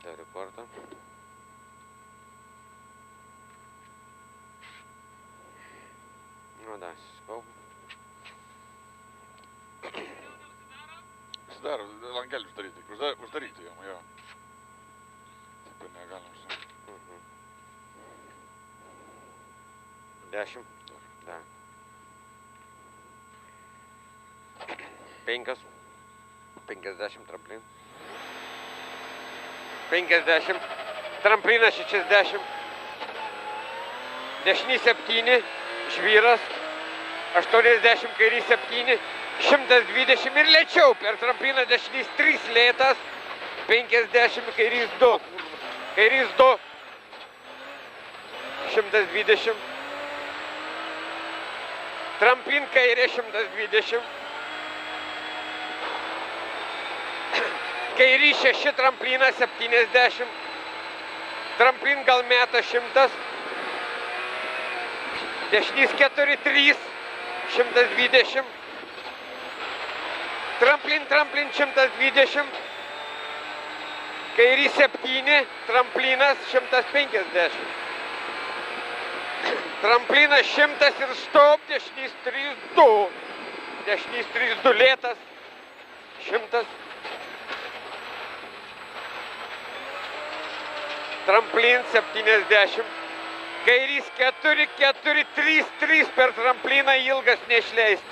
Rekordą. Nu, da, susipaupam. Užsidaro, langelį uždaryti, uždaryti jam, jo. Taip ir negalim užsidaryti. 10. Da. 5. 50 tramplin. 50. Tramplinas 60. Dešinį 7. Žvyras. 80 kairį 7. 120 ir lėčiau. Per trampliną dešinys 3 lėtas. 50 kairys 2. Kairys 2. 120. Tramplin kairė 120. Kairį 6, tramplinas 70. Tramplin gal meta 100. Dešinys 4, 3. 120. Tramplin 120. Kairį 7, tramplinas 150. Tramplinas 100 ir stop, dešinys 3, 2. Dešinys 3, 2 lėtas. 100. Tramplin 70. Kairys 4, 4, 3, 3 per trampliną, ilgas neišleist.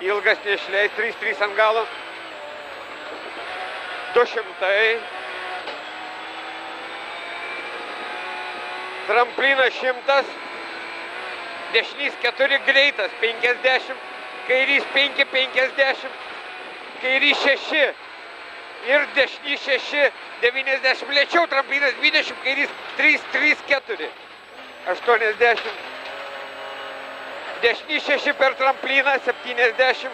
Ilgas neišleist, 3, 3 ant galo. 200. Tramplinas 100. Dešinys 4 greitas, 50. Kairys 5, 50. Kairys 6. Ir dešinys 6, 90. Lėčiau tramplinas 20, kairys 3, 3, 4. 80. Dešinys 6 per trampliną, 70.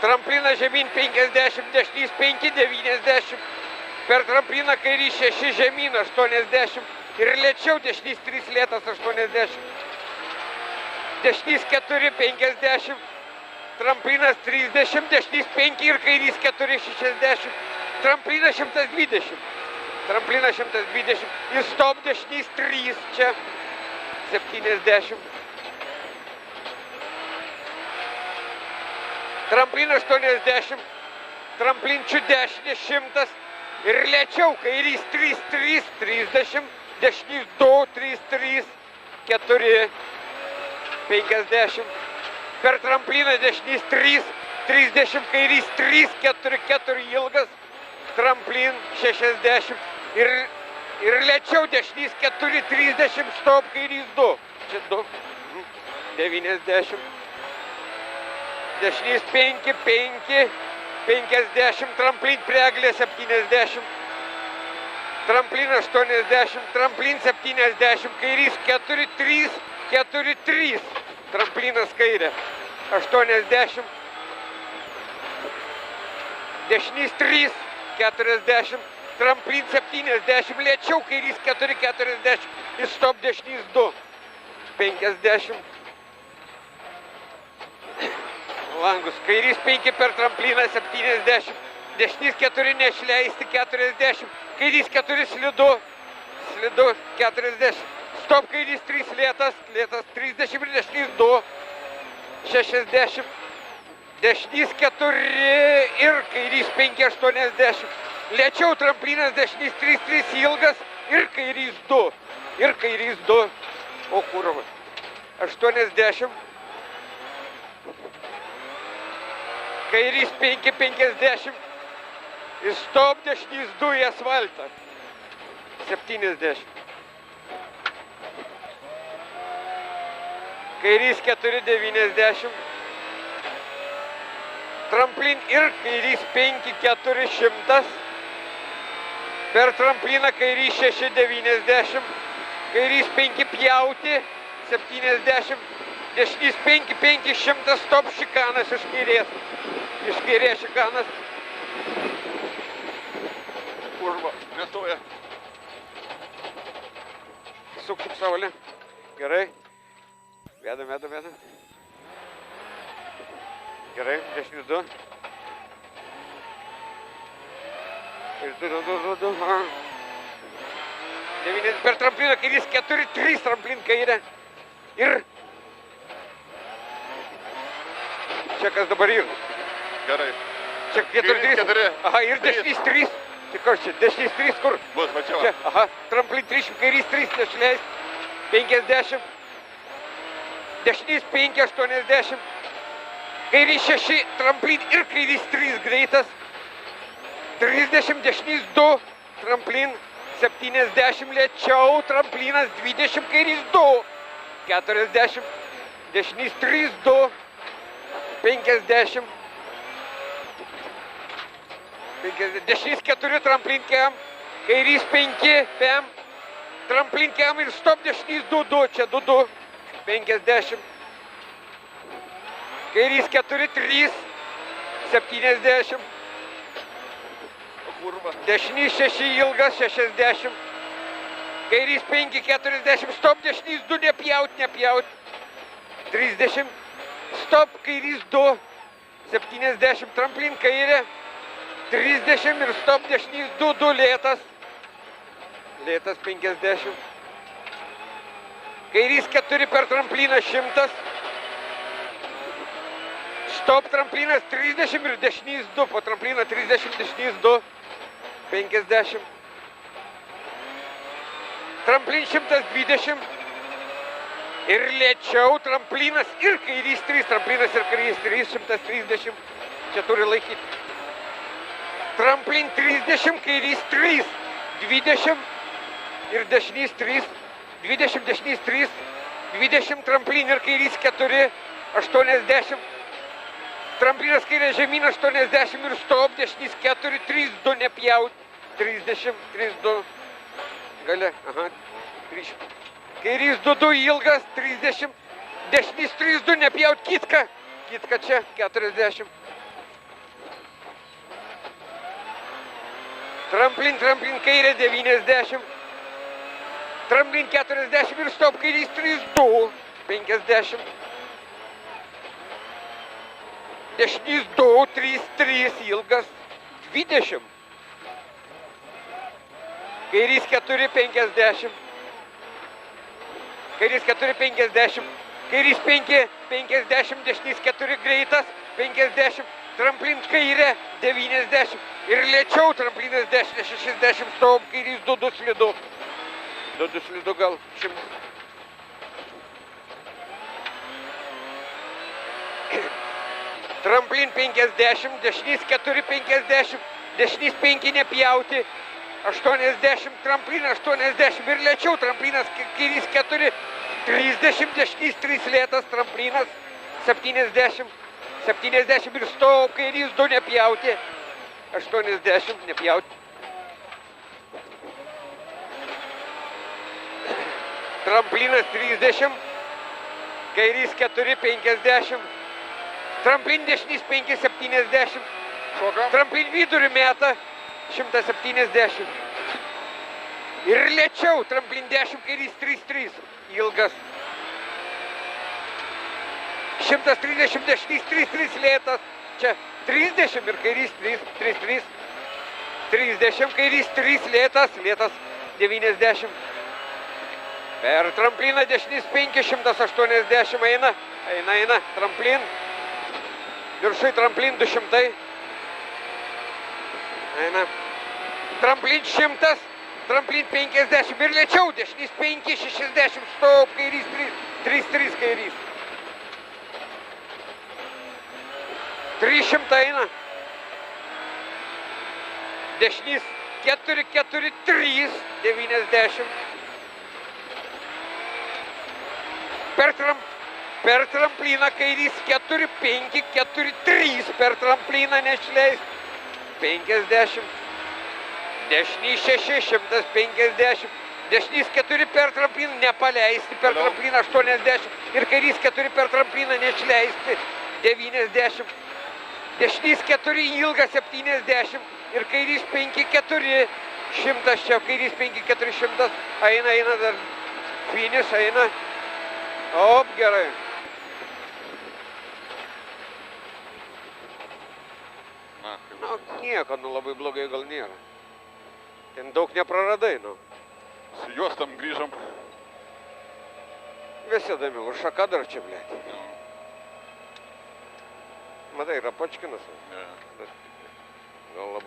Tramplinas žemyn 50, dešinys 5, 90. Per trampliną kairys 6 žemyn, 80. Ir lėčiau dešinys 3 lėtas, 80. Dešinys 4, 50. Tramplinas 30, dešinys 5 ir kairys 4, 60. Tramplinas 120. Tramplinas 120. Ir stop dešinys 3 čia. 70. Tramplinas 80. Tramplinčių dešinė 100. Ir lėčiau kairys 3, 3, 30. Dešinys 2, 3, 3, 4, 50. Per trampliną dešinys 3, 30, kairys 3, 4, 4 ilgas. Tramplin 60. Ir lėčiau dešinys 4, 30, stop, kairys 2. Čia 2. 90. Dešinys 5, 5, 50. Tramplin prieglė 70. Tramplin 80, tramplin 70, kairys 4, 3, 4, 3. Tramplinas kairė. 80. Dešinys 3, 40. Tramplin 70, lėčiau kairys 4, 40. Ir stop dešinys 2. 50. Langus. Kairys 5 per trampliną 70. Dešinys 4 neišleisti 40. Kairys 4 slidu. Slidu 40. Stop kairys 3 lėtas. Lėtas 30 ir dešinys 2. 60. Dešinys 4 ir kairys 5, 80. Lėčiau tramplinas dešinys 3, 3 ilgas ir kairys 2. Ir kairys 2. O kurva. 80. Kairys 5, 50. Ir stop dešinys 2 į asfaltą. 70. Kairys 4, 90. Tramplin ir kairys 5, 4, 100. Per trampliną kairys 6, 90. Kairys 5 pjauti, 70. Dešinys 5, 5, 100, stop šikanas iš kairės. Iš kairės šikanas. Kurva, nestoja. Suk saulė. Gerai. Vedam. Gerai, dešinys 2. Ir 2. Aha. 9 per trampliną, kairys 4, 3 tramplin kairė. Ir čia kas dabar yra? Gerai. Čia 4, 3. 4. Aha, ir dešinys 3. Tai kas čia? Dešinys 3 kur? Bus, va čia va. Čia, aha, tramplin 3, kairys 3, nešleis. 50. Dešinys 5, 80. Kairys 6, tramplin ir kairys 3 greitas. 30, dešinys 2, tramplin 70, lėčiau, tramplinas 20, kairys 2. 40, dešinys 3, 2, 50. Dešinys 4, tramplin kem, kairys 5, 5, tramplin kem ir stop, dešinys 2, 2, čia 2, 2, 50. Kairys 4, 3, 70. Kurva. Dešinys 6, ilgas 60. Kairys 5, 40, stop, dešinys 2, nepjaut, nepjaut. 30, stop, kairys 2, 70, tramplin kairė. 30 ir stop, dešinys 2, 2, lėtas. Lėtas 50. Kairys 4 per trampliną 100. Stop, tramplinas 30 ir dešinys 2, po trampliną 30, dešinys 2, 50. Tramplin 120. Ir lėčiau, tramplinas ir kairys 3, tramplinas ir kairys 3, 130. Čia turi laikyti. Tramplin 30, kairys 3, 20 ir dešinys 3, 20, dešinys 3, 20, tramplin ir kairys 4, 80. Tramplinas kairė žemyn 80 ir stop, dešinys 4, 3, 2, nepjaut, 30, 3, 2, gale, aha, 3. Kairys 2, 2, ilgas, 30, dešinys 3, 2, nepjaut, kitka čia, 40. Tramplin kairė 90, tramplin 40 ir stop, kairys 3, 2, 50. Dešinys 2, 3, 3, ilgas, 20. Kairys 4, 50. Kairys 4, 50. Kairys 5, 50, dešinys 4, greitas, 50. Tramplin kairė, 90. Ir lėčiau, tramplinas 10, 60, stop, kairys 2, 2 slidu. 2, 2 slidu gal 100. Tramplin 50, dešinys 4, 50, dešinys 5 nepjauti, 80, tramplin 80 ir lėčiau, tramplinas kairys 4, 30, dešinys 3 lėtas, tramplinas 70, 70 ir stop, kairys 2 nepjauti, 80 nepjauti. Tramplinas 30, kairys 4, 50. Tramplin dešinys 5, 70. Šoka. Tramplin vidurį meta 170. Ir lėčiau, tramplin 10, kairys 3, 3. Ilgas. 130, dešinys 3, 3 lėtas. Čia 30 ir kairys 3, 3, 3. 30, kairys 3 lėtas, lėtas 90. Per trampliną dešinys 5, 180 eina. Eina, tramplin. Viršui tramplin 200. Eina. Tramplin 100, tramplin 50 ir lėčiau, dešinys 5, 60, stop, kairys 3, 3, 3 kairys. 300 eina. Dešinys 4, 4, 3, 90. Per trampliną kairys 4, 5, 4, 3, per trampliną nešleis 50. Dešinys 6, 150. Dešinys 4 per trampliną nepaleisti, per trampliną 80. Ir kairys 4 per trampliną nešleisti 90. Dešinys 4 ilgas 70. Ir kairys 5, 4, 100 čia, kairys 5, 4, 100. Eina dar finiš, eina. Op, gerai. Na, Nu, nieko, nu labai blogai gal nėra. Ten daug nepraradai, nu. Su juostam grįžom. Visi įdomi, už šaką dar čia, blėt. Nu, Matai, yra pačkinas. ne. Gal labai